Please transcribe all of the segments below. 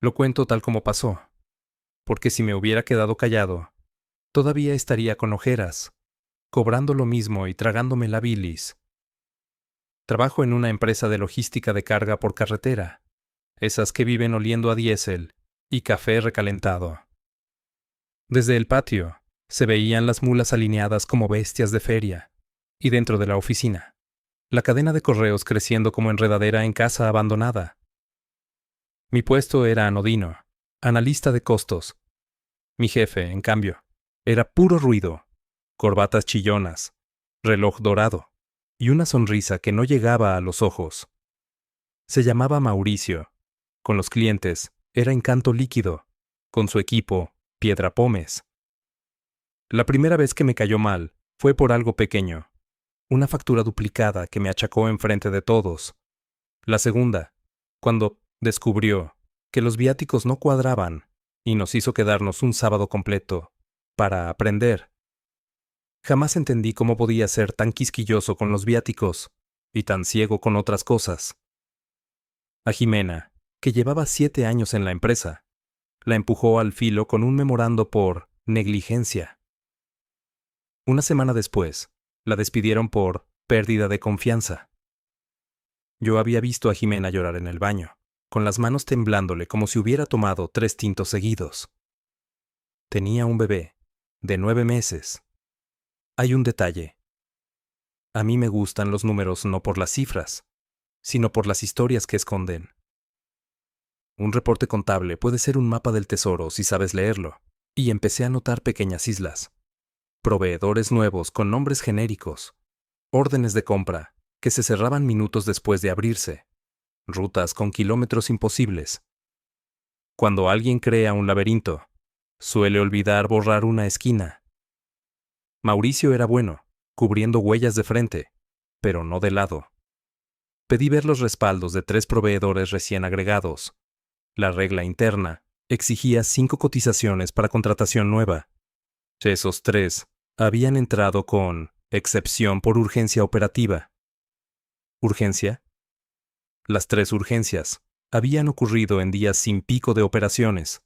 Lo cuento tal como pasó, porque si me hubiera quedado callado, todavía estaría con ojeras, cobrando lo mismo y tragándome la bilis. Trabajo en una empresa de logística de carga por carretera, esas que viven oliendo a diésel y café recalentado. Desde el patio se veían las mulas alineadas como bestias de feria, y dentro de la oficina, la cadena de correos creciendo como enredadera en casa abandonada. Mi puesto era anodino, analista de costos. Mi jefe, en cambio, era puro ruido, corbatas chillonas, reloj dorado y una sonrisa que no llegaba a los ojos. Se llamaba Mauricio. Con los clientes era encanto líquido, con su equipo, piedra pómez. La primera vez que me cayó mal fue por algo pequeño, una factura duplicada que me achacó enfrente de todos. La segunda, cuando descubrió que los viáticos no cuadraban y nos hizo quedarnos un sábado completo para aprender. Jamás entendí cómo podía ser tan quisquilloso con los viáticos y tan ciego con otras cosas. A Jimena, que llevaba 7 años en la empresa, la empujó al filo con un memorando por negligencia. Una semana después, la despidieron por pérdida de confianza. Yo había visto a Jimena llorar en el baño, con las manos temblándole como si hubiera tomado 3 tintos seguidos. Tenía un bebé, de 9 meses. Hay un detalle. A mí me gustan los números no por las cifras, sino por las historias que esconden. Un reporte contable puede ser un mapa del tesoro si sabes leerlo, y empecé a notar pequeñas islas, proveedores nuevos con nombres genéricos, órdenes de compra que se cerraban minutos después de abrirse, rutas con kilómetros imposibles. Cuando alguien crea un laberinto, suele olvidar borrar una esquina. Mauricio era bueno, cubriendo huellas de frente, pero no de lado. Pedí ver los respaldos de 3 proveedores recién agregados. La regla interna exigía 5 cotizaciones para contratación nueva. Esos 3 habían entrado con excepción por urgencia operativa. ¿Urgencia? Las 3 urgencias habían ocurrido en días sin pico de operaciones.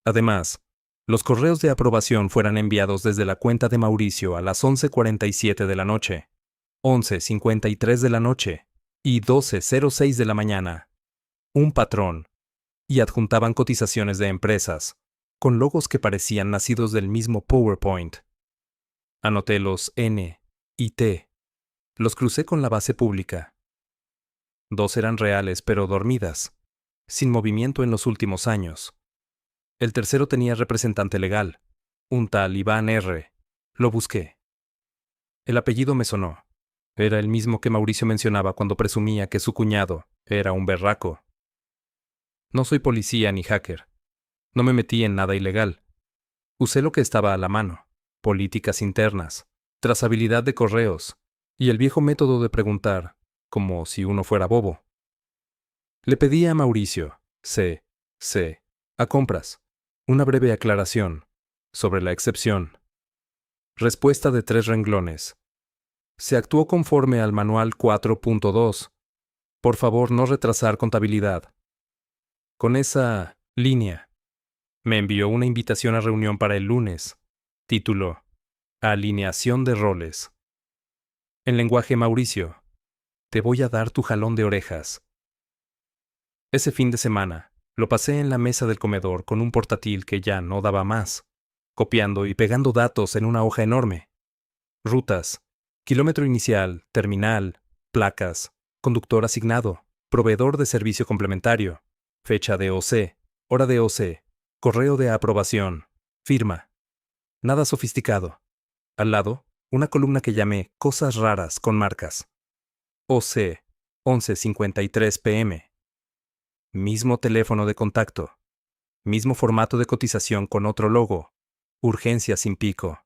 Además, los correos de aprobación fueran enviados desde la cuenta de Mauricio a las 11:47 de la noche, 11:53 de la noche y 12:06 de la mañana. Un patrón. Y adjuntaban cotizaciones de empresas, con logos que parecían nacidos del mismo PowerPoint. Anoté los N y T. Los crucé con la base pública. 2 eran reales pero dormidas, sin movimiento en los últimos años. El tercero tenía representante legal, un tal Iván R. Lo busqué. El apellido me sonó. Era el mismo que Mauricio mencionaba cuando presumía que su cuñado era un berraco. No soy policía ni hacker. No me metí en nada ilegal. Usé lo que estaba a la mano: políticas internas, trazabilidad de correos y el viejo método de preguntar, como si uno fuera bobo. Le pedí a Mauricio, a compras, una breve aclaración sobre la excepción. Respuesta de 3 renglones. Se actuó conforme al manual 4.2. Por favor, no retrasar contabilidad. Con esa línea, me envió una invitación a reunión para el lunes. Título: Alineación de roles. En lenguaje Mauricio, te voy a dar tu jalón de orejas. Ese fin de semana, lo pasé en la mesa del comedor con un portátil que ya no daba más, copiando y pegando datos en una hoja enorme. Rutas, kilómetro inicial, terminal, placas, conductor asignado, proveedor de servicio complementario, fecha de OC, hora de OC, correo de aprobación, firma. Nada sofisticado. Al lado, una columna que llamé Cosas raras con marcas. OC, 11:53 p.m. Mismo teléfono de contacto. Mismo formato de cotización con otro logo. Urgencia sin pico.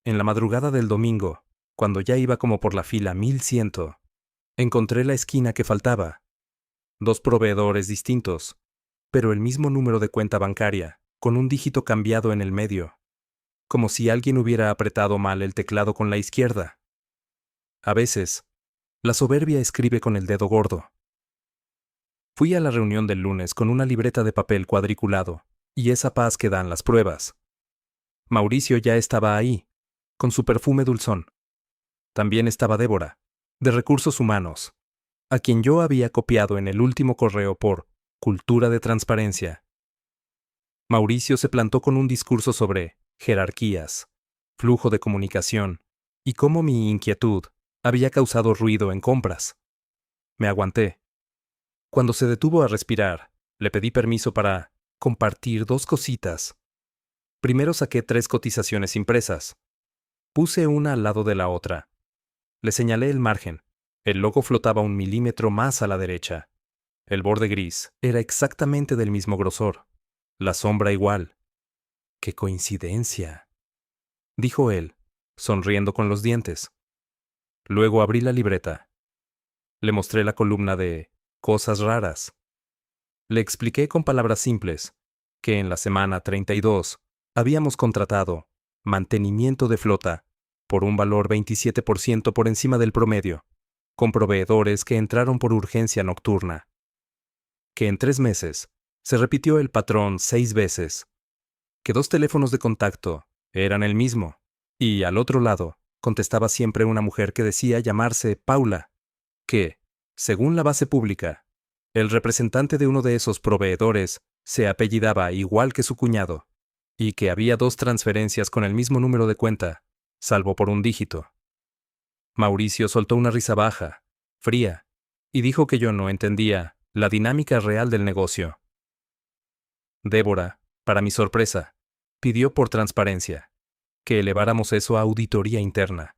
En la madrugada del domingo, cuando ya iba como por la fila 1100, encontré la esquina que faltaba. 2 proveedores distintos, pero el mismo número de cuenta bancaria, con un dígito cambiado en el medio, como si alguien hubiera apretado mal el teclado con la izquierda. A veces, la soberbia escribe con el dedo gordo. Fui a la reunión del lunes con una libreta de papel cuadriculado, y esa paz que dan las pruebas. Mauricio ya estaba ahí, con su perfume dulzón. También estaba Débora, de Recursos Humanos, a quien yo había copiado en el último correo por cultura de transparencia. Mauricio se plantó con un discurso sobre jerarquías, flujo de comunicación, y cómo mi inquietud había causado ruido en compras. Me aguanté. Cuando se detuvo a respirar, le pedí permiso para compartir 2 cositas. Primero saqué 3 cotizaciones impresas. Puse una al lado de la otra. Le señalé el margen. El logo flotaba 1 milímetro más a la derecha. El borde gris era exactamente del mismo grosor. La sombra igual. ¡Qué coincidencia!, dijo él, sonriendo con los dientes. Luego abrí la libreta. Le mostré la columna de cosas raras. Le expliqué con palabras simples que en la semana 32 habíamos contratado mantenimiento de flota por un valor 27% por encima del promedio, con proveedores que entraron por urgencia nocturna. Que en 3 meses se repitió el patrón 6 veces. Que 2 teléfonos de contacto eran el mismo, y al otro lado contestaba siempre una mujer que decía llamarse Paula. Que, según la base pública, el representante de uno de esos proveedores se apellidaba igual que su cuñado, y que había 2 transferencias con el mismo número de cuenta, salvo por un dígito. Mauricio soltó una risa baja, fría, y dijo que yo no entendía la dinámica real del negocio. Débora, para mi sorpresa, pidió por transparencia que eleváramos eso a auditoría interna.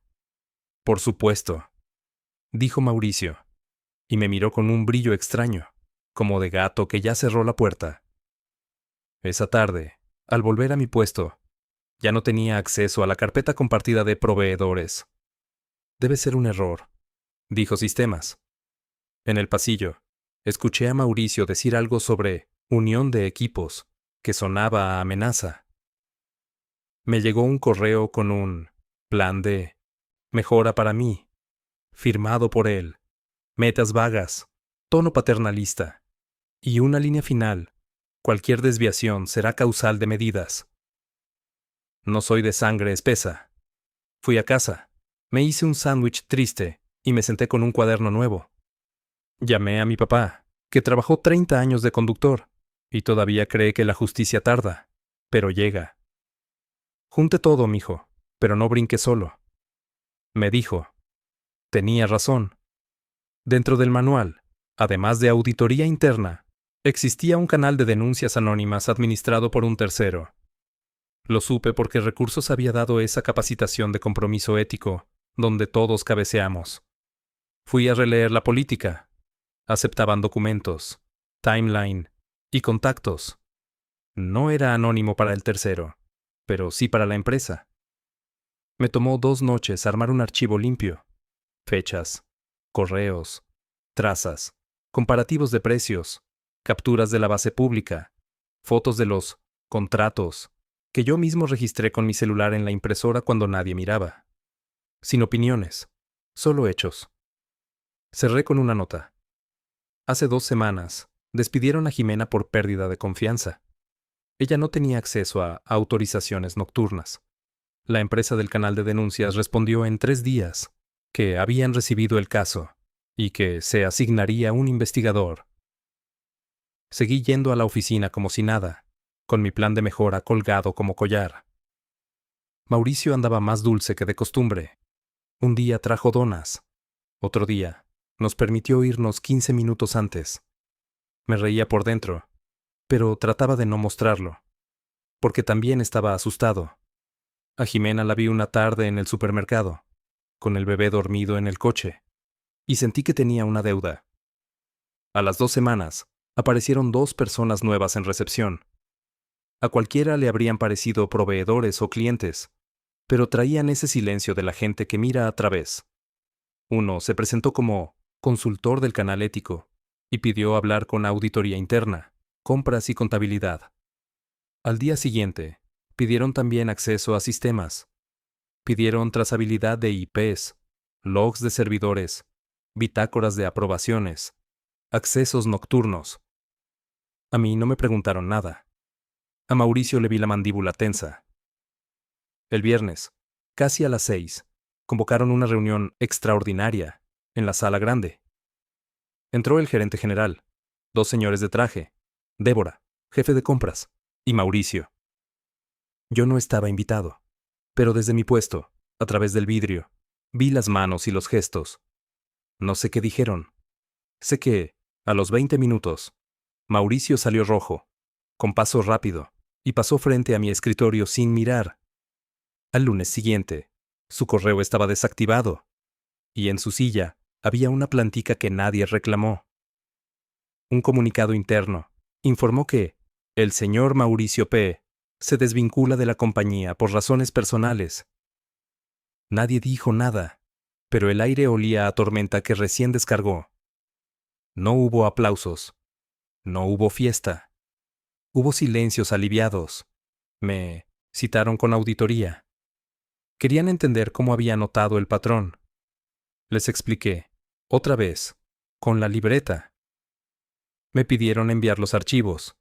Por supuesto, dijo Mauricio, y me miró con un brillo extraño, como de gato que ya cerró la puerta. Esa tarde, al volver a mi puesto, ya no tenía acceso a la carpeta compartida de proveedores. Debe ser un error, dijo Sistemas. En el pasillo, escuché a Mauricio decir algo sobre unión de equipos, que sonaba a amenaza. Me llegó un correo con un plan de mejora para mí, firmado por él, metas vagas, tono paternalista, y una línea final: cualquier desviación será causal de medidas. No soy de sangre espesa. Fui a casa, me hice un sándwich triste y me senté con un cuaderno nuevo. Llamé a mi papá, que trabajó 30 años de conductor, y todavía cree que la justicia tarda, pero llega. Junte todo, mijo, pero no brinque solo. Me dijo. Tenía razón. Dentro del manual, además de auditoría interna, existía un canal de denuncias anónimas administrado por un tercero. Lo supe porque Recursos había dado esa capacitación de compromiso ético, donde todos cabeceamos. Fui a releer la política. Aceptaban documentos, timeline y contactos. No era anónimo para el tercero, pero sí para la empresa. Me tomó 2 noches armar un archivo limpio. Fechas, correos, trazas, comparativos de precios, capturas de la base pública, fotos de los contratos, que yo mismo registré con mi celular en la impresora cuando nadie miraba. Sin opiniones, solo hechos. Cerré con una nota. Hace 2 semanas, despidieron a Jimena por pérdida de confianza. Ella no tenía acceso a autorizaciones nocturnas. La empresa del canal de denuncias respondió en 3 días que habían recibido el caso y que se asignaría un investigador. Seguí yendo a la oficina como si nada, con mi plan de mejora colgado como collar. Mauricio andaba más dulce que de costumbre. Un día trajo donas. Otro día nos permitió irnos 15 minutos antes. Me reía por dentro, pero trataba de no mostrarlo, porque también estaba asustado. A Jimena la vi una tarde en el supermercado, con el bebé dormido en el coche, y sentí que tenía una deuda. A las 2 semanas, aparecieron 2 personas nuevas en recepción. A cualquiera le habrían parecido proveedores o clientes, pero traían ese silencio de la gente que mira a través. Uno se presentó como consultor del canal ético y pidió hablar con auditoría interna, compras y contabilidad. Al día siguiente, pidieron también acceso a sistemas. Pidieron trazabilidad de IPs, logs de servidores, bitácoras de aprobaciones, Accesos nocturnos. A mí no me preguntaron nada. A Mauricio le vi la mandíbula tensa. El viernes, casi a las 6, convocaron una reunión extraordinaria en la sala grande. Entró el gerente general, 2 señores de traje, Débora, jefe de compras, y Mauricio. Yo no estaba invitado, pero desde mi puesto, a través del vidrio, vi las manos y los gestos. No sé qué dijeron. Sé que, a los 20 minutos, Mauricio salió rojo, con paso rápido, y pasó frente a mi escritorio sin mirar. Al lunes siguiente, su correo estaba desactivado, y en su silla había una plantica que nadie reclamó. Un comunicado interno informó que el señor Mauricio P. se desvincula de la compañía por razones personales. Nadie dijo nada, pero el aire olía a tormenta que recién descargó. No hubo aplausos. No hubo fiesta. Hubo silencios aliviados. Me citaron con auditoría. Querían entender cómo había notado el patrón. Les expliqué, otra vez, con la libreta. Me pidieron enviar los archivos.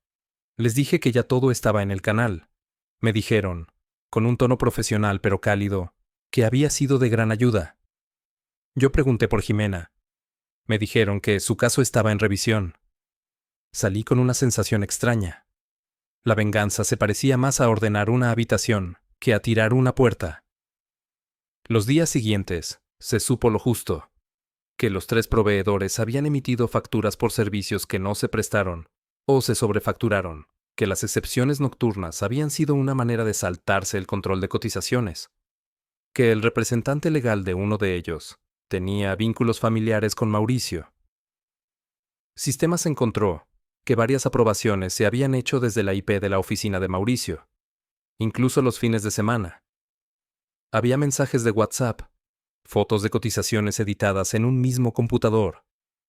Les dije que ya todo estaba en el canal. Me dijeron, con un tono profesional pero cálido, que había sido de gran ayuda. Yo pregunté por Jimena. Me dijeron que su caso estaba en revisión. Salí con una sensación extraña. La venganza se parecía más a ordenar una habitación que a tirar una puerta. Los días siguientes, se supo lo justo, que los 3 proveedores habían emitido facturas por servicios que no se prestaron o se sobrefacturaron, que las excepciones nocturnas habían sido una manera de saltarse el control de cotizaciones, que el representante legal de uno de ellos tenía vínculos familiares con Mauricio. Sistemas encontró que varias aprobaciones se habían hecho desde la IP de la oficina de Mauricio, incluso los fines de semana. Había mensajes de WhatsApp, fotos de cotizaciones editadas en un mismo computador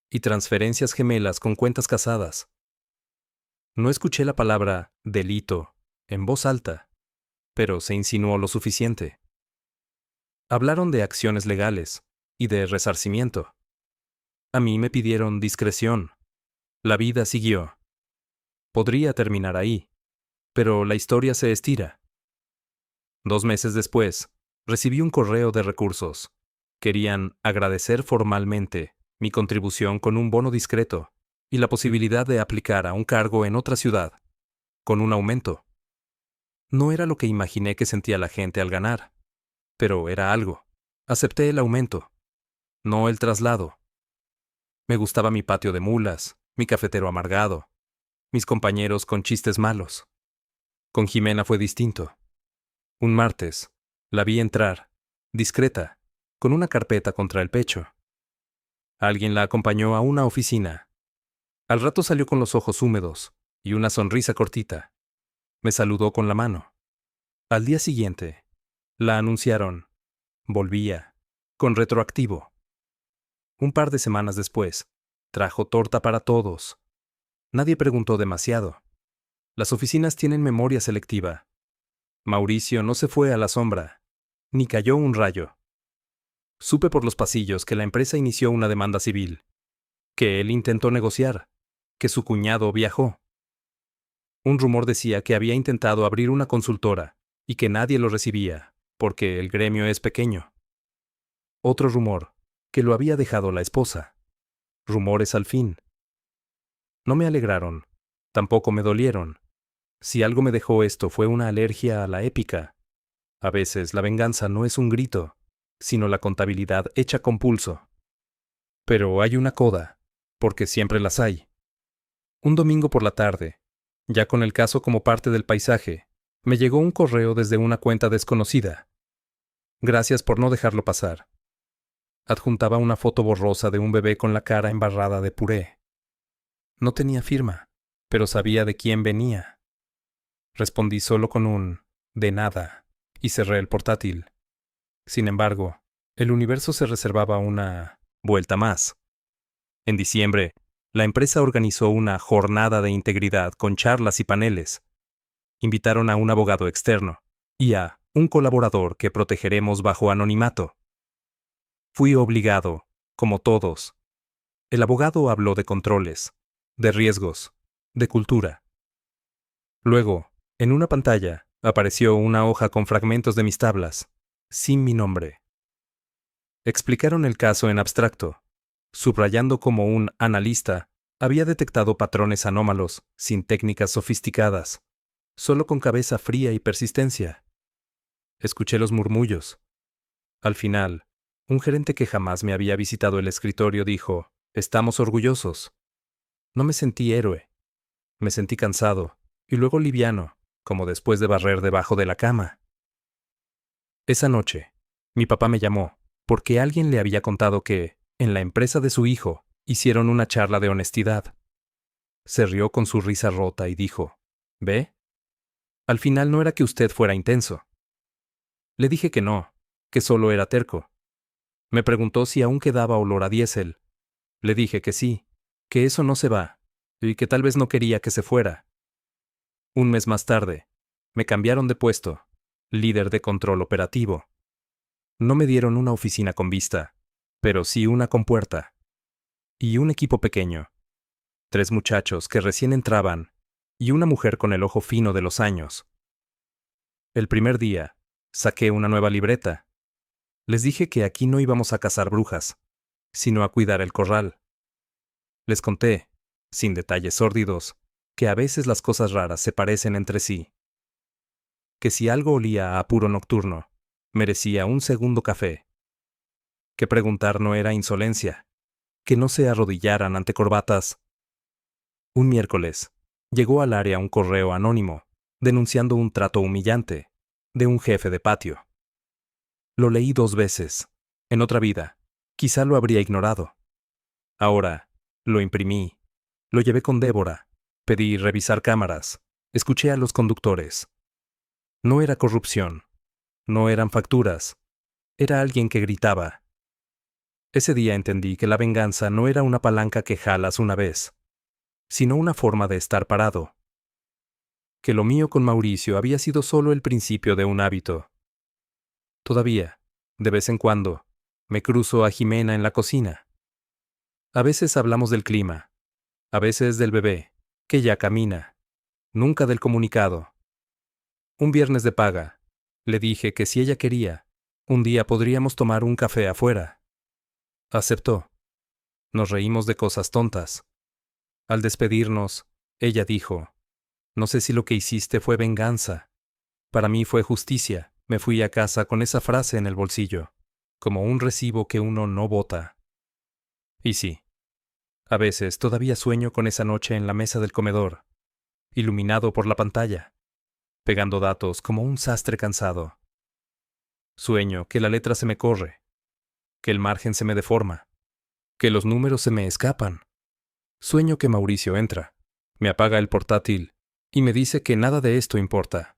y transferencias gemelas con cuentas casadas. No escuché la palabra delito en voz alta, pero se insinuó lo suficiente. Hablaron de acciones legales y de resarcimiento. A mí me pidieron discreción. La vida siguió. Podría terminar ahí, pero la historia se estira. 2 meses después, recibí un correo de recursos. Querían agradecer formalmente mi contribución con un bono discreto y la posibilidad de aplicar a un cargo en otra ciudad, con un aumento. No era lo que imaginé que sentía la gente al ganar, pero era algo. Acepté el aumento, no el traslado. Me gustaba mi patio de mulas, mi cafetero amargado, mis compañeros con chistes malos. Con Jimena fue distinto. Un martes, la vi entrar, discreta, con una carpeta contra el pecho. Alguien la acompañó a una oficina. Al rato salió con los ojos húmedos y una sonrisa cortita. Me saludó con la mano. Al día siguiente, la anunciaron. Volvía, con retroactivo. Un par de semanas después, trajo torta para todos. Nadie preguntó demasiado. Las oficinas tienen memoria selectiva. Mauricio no se fue a la sombra, ni cayó un rayo. Supe por los pasillos que la empresa inició una demanda civil, que él intentó negociar, que su cuñado viajó. Un rumor decía que había intentado abrir una consultora y que nadie lo recibía, porque el gremio es pequeño. Otro rumor, que lo había dejado la esposa. Rumores al fin. No me alegraron, tampoco me dolieron. Si algo me dejó esto fue una alergia a la épica. A veces la venganza no es un grito, sino la contabilidad hecha con pulso. Pero hay una coda, porque siempre las hay. Un domingo por la tarde, ya con el caso como parte del paisaje, me llegó un correo desde una cuenta desconocida. Gracias por no dejarlo pasar. Adjuntaba una foto borrosa de un bebé con la cara embarrada de puré. No tenía firma, pero sabía de quién venía. Respondí solo con un «de nada» y cerré el portátil. Sin embargo, el universo se reservaba una vuelta más. En diciembre, la empresa organizó una jornada de integridad con charlas y paneles. Invitaron a un abogado externo y a un colaborador que protegeremos bajo anonimato. Fui obligado, como todos. El abogado habló de controles, de riesgos, de cultura. Luego, en una pantalla, apareció una hoja con fragmentos de mis tablas, sin mi nombre. Explicaron el caso en abstracto, subrayando cómo un analista había detectado patrones anómalos, sin técnicas sofisticadas, solo con cabeza fría y persistencia. Escuché los murmullos. Al final, un gerente que jamás me había visitado el escritorio dijo: «Estamos orgullosos». No me sentí héroe. Me sentí cansado, y luego liviano, como después de barrer debajo de la cama. Esa noche, mi papá me llamó, porque alguien le había contado que, en la empresa de su hijo, hicieron una charla de honestidad. Se rió con su risa rota y dijo: «¿Ve? Al final no era que usted fuera intenso». Le dije que no, que solo era terco. Me preguntó si aún quedaba olor a diésel. Le dije que sí, que eso no se va, y que tal vez no quería que se fuera. Un mes más tarde, me cambiaron de puesto, líder de control operativo. No me dieron una oficina con vista, pero sí una con puerta. Y un equipo pequeño. 3 muchachos que recién entraban, y una mujer con el ojo fino de los años. El primer día, saqué una nueva libreta. Les dije que aquí no íbamos a cazar brujas, sino a cuidar el corral. Les conté, sin detalles sórdidos, que a veces las cosas raras se parecen entre sí. Que si algo olía a apuro nocturno, merecía un segundo café. Que preguntar no era insolencia. Que no se arrodillaran ante corbatas. Un miércoles, llegó al área un correo anónimo, denunciando un trato humillante, de un jefe de patio. Lo leí 2 veces. En otra vida, quizá lo habría ignorado. Ahora, lo imprimí. Lo llevé con Débora. Pedí revisar cámaras. Escuché a los conductores. No era corrupción. No eran facturas. Era alguien que gritaba. Ese día entendí que la venganza no era una palanca que jalas una vez, sino una forma de estar parado. Que lo mío con Mauricio había sido solo el principio de un hábito. Todavía, de vez en cuando, me cruzo a Jimena en la cocina. A veces hablamos del clima, a veces del bebé, que ya camina, nunca del comunicado. Un viernes de paga, le dije que si ella quería, un día podríamos tomar un café afuera. Aceptó. Nos reímos de cosas tontas. Al despedirnos, ella dijo: «No sé si lo que hiciste fue venganza. Para mí fue justicia». Me fui a casa con esa frase en el bolsillo, como un recibo que uno no bota. Y sí, a veces todavía sueño con esa noche en la mesa del comedor, iluminado por la pantalla, pegando datos como un sastre cansado. Sueño que la letra se me corre, que el margen se me deforma, que los números se me escapan. Sueño que Mauricio entra, me apaga el portátil y me dice que nada de esto importa.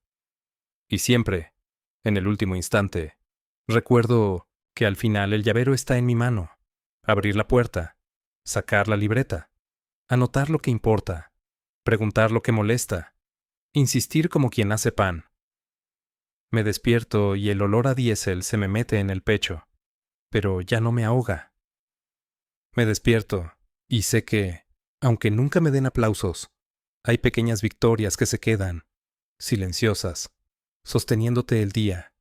Y siempre, en el último instante, recuerdo que al final el llavero está en mi mano. Abrir la puerta, sacar la libreta, anotar lo que importa, preguntar lo que molesta, insistir como quien hace pan. Me despierto y el olor a diésel se me mete en el pecho, pero ya no me ahoga. Me despierto y sé que, aunque nunca me den aplausos, hay pequeñas victorias que se quedan, silenciosas, sosteniéndote el día.